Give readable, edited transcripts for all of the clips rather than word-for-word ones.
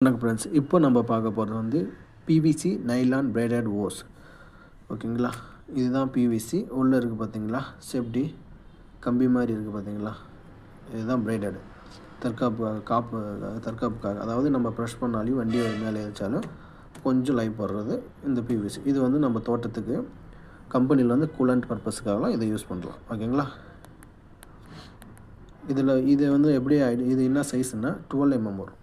வணக்கம் ஃப்ரெண்ட்ஸ், இப்போ நம்ம பார்க்க போகிறது வந்து பிவிசி நைலான் பிரைடட் ஓஸ். ஓகேங்களா, இதுதான் பிவிசி. உள்ளே இருக்குது பார்த்தீங்களா, சேஃப்டி கம்பி மாதிரி இருக்குது பார்த்தீங்களா, இதுதான் பிரைடட். தற்காப்புக்காக, அதாவது நம்ம ப்ரெஷ் பண்ணாலையும் வண்டி மேலே ஏறிச்சாலும் கொஞ்சம் லைஃப் வர்றது இந்த பிவிசி. இது வந்து நம்ம தோட்டத்துக்கு கம்பெனியில் வந்து கூலண்ட் பர்பஸ்க்காகலாம் இதை யூஸ் பண்ணுறோம். ஓகேங்களா, இது வந்து எப்படி இது என்ன சைஸ்னால் 12 mm வரும்.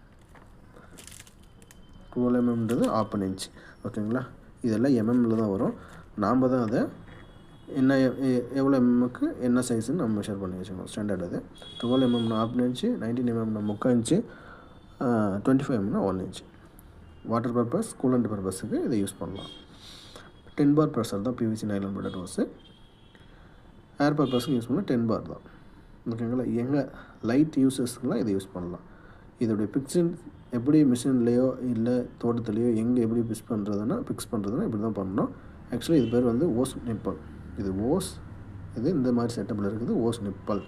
12 mmன்றது 1/2 inch. ஓகேங்களா, இதெல்லாம் எம்எம்மில் தான் வரும். நாம் தான் அதை என்ன எவ்வளோ எம்எம்முக்கு என்ன சைஸுன்னு நம்ம மெஷர் பண்ணி வச்சுக்கணும். ஸ்டாண்டர்ட் அது 12 mm 1/2 inch, 19 mm 3/4 inch, 25 mm 1 inch. Water purpose, coolant பர்பஸுக்கு இதை யூஸ் பண்ணலாம். 10 bar ப்ரெஷர் தான் PVC nylon braided hose. Air பர்பஸுக்கு யூஸ் பண்ணால் 10 bar தான். ஓகேங்களா, எங்கள் லைட் யூசர்ஸ்க்கெலாம் இதை யூஸ் பண்ணலாம். இதோடைய பிக்சிங் எப்படி மிஷின்லேயோ இல்லை தோட்டத்துலேயோ எங்கே எப்படி ஃபிக்ஸ் பண்ணுறதுன்னா இப்படி தான் பண்ணணும். ஆக்சுவலி இது பேர் வந்து ஓஸ் நிப்பல். இது ஓஸ், இது இந்த மாதிரி செட்டப்பில் இருக்குது ஓஸ் நிப்பல்.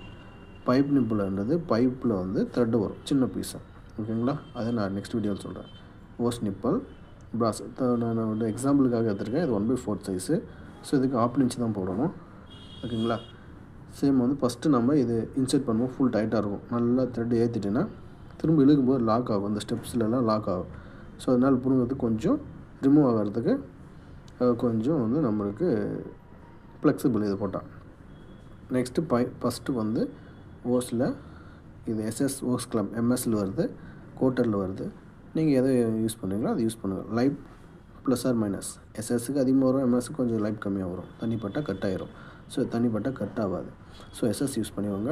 பைப் நிப்பல்ன்றது பைப்பில் வந்து த்ரெட்டு வரும் சின்ன பீஸாக. ஓகேங்களா, அதை நான் நெக்ஸ்ட் வீடியோவில் சொல்கிறேன். ஓஸ் நிப்பல் ப்ராஸ் நான் வந்து எக்ஸாம்பிளுக்காக எடுத்துருக்கேன். இது 1/4 சைஸு. ஸோ இதுக்கு 1/2 inch தான் போடணும். ஓகேங்களா, சேம் வந்து ஃபஸ்ட்டு நம்ம இது இன்சர்ட் பண்ணுவோம். ஃபுல் டைட்டாக இருக்கும். நல்லா த்ரெட் ஏற்றிட்டிங்கன்னா திரும்ப இழுக்கும்போது லாக் ஆகும். அந்த ஸ்டெப்ஸ்லலாம் லாக் ஆகும். ஸோ அதனால் பிடுங்கிறதுக்கு கொஞ்சம் ரிமூவ் ஆகிறதுக்கு கொஞ்சம் வந்து நம்மளுக்கு ஃப்ளெக்சிபிள் இது போட்டால். நெக்ஸ்ட்டு ஃபஸ்ட்டு வந்து ஓஸில் இது எஸ்எஸ் ஓஸ் கிளப் எம்எஸ்சில் வருது, கோட்டரில் வருது. நீங்கள் எதை யூஸ் பண்ணுறீங்களோ அதை யூஸ் பண்ணுங்கள். Light plus or minus. எஸ்எஸ்க்கு அதிகமாக வரும், எம்எஸ்க்கு கொஞ்சம் லைட் கம்மியாக வரும். தண்ணிப்பட்டால் கட் ஆகிரும். ஸோ தண்ணிப்பட்டால் கட் ஆகாது. ஸோ எஸ்எஸ் யூஸ் பண்ணிவாங்க.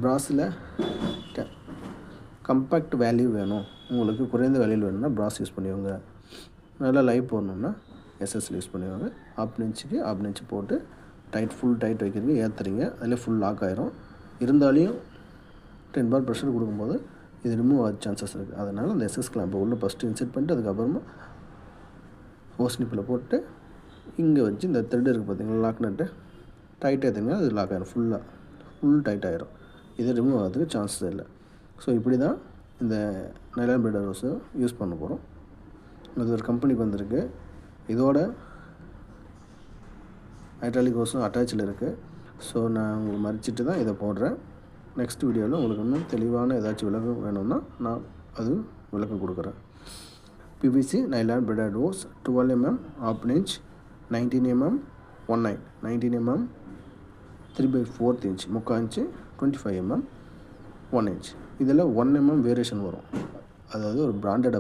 ப்ராஸில் கம்பேக்ட் வேல்யூ வேணும், உங்களுக்கு குறைந்த வேல்யூவில் வேணும்னா ப்ராஸ் யூஸ் பண்ணிவாங்க. நல்லா லைஃப் போடணுன்னா எஸ்எஸ்ல யூஸ் பண்ணிவாங்க. 1/2 inchக்கு 1/2 inch போட்டு ஃபுல் டைட் வைக்கிறீங்க, ஏற்றுறீங்க, அதில் ஃபுல் லாக் ஆகிரும். இருந்தாலையும் 10 bar ப்ரெஷர் கொடுக்கும்போது இது ரிமூவ் ஆக சான்சஸ் இருக்குது. அதனால் அந்த எஸ்எஸ் கிளாம்பை உள்ளே ஃபஸ்ட்டு இன்செர்ட் பண்ணிட்டு அதுக்கப்புறமா ஹோஸ் நிப்பில் போட்டு இங்கே வச்சு இந்த த்ரெட் இருக்குது பார்த்தீங்களா, லாக் நட்டு டைட் ஏற்றுங்க, அது லாக் ஆகிரும். ஃபுல் டைட் ஆகிரும். இது ரிமூவ் ஆகிறதுக்கு சான்சஸ் இல்லை. ஸோ இப்படி தான் இந்த நைலான் பிரைடட் ஓஸை யூஸ் பண்ண போகிறோம். இது ஒரு கம்பெனிக்கு வந்திருக்கு. இதோட ஹைட்ராலிக் ஓஸும் அட்டாச்சில் இருக்குது. ஸோ நான் உங்களுக்கு மறைச்சிட்டு தான் இதை போடுறேன். நெக்ஸ்ட் வீடியோவில் உங்களுக்கு இன்னும் தெளிவான ஏதாச்சும் விளக்கம் வேணும்னா நான் அது விளக்கம் கொடுக்குறேன். PVC nylon braided hose 12 mm 1/2 inch, 19 mm 19 mm 3/4 inch 3/4 inch, 25 mm 1 inch. இதில் 1 mm வேரியேஷன் வரும். அதாவது ஒரு பிராண்டட்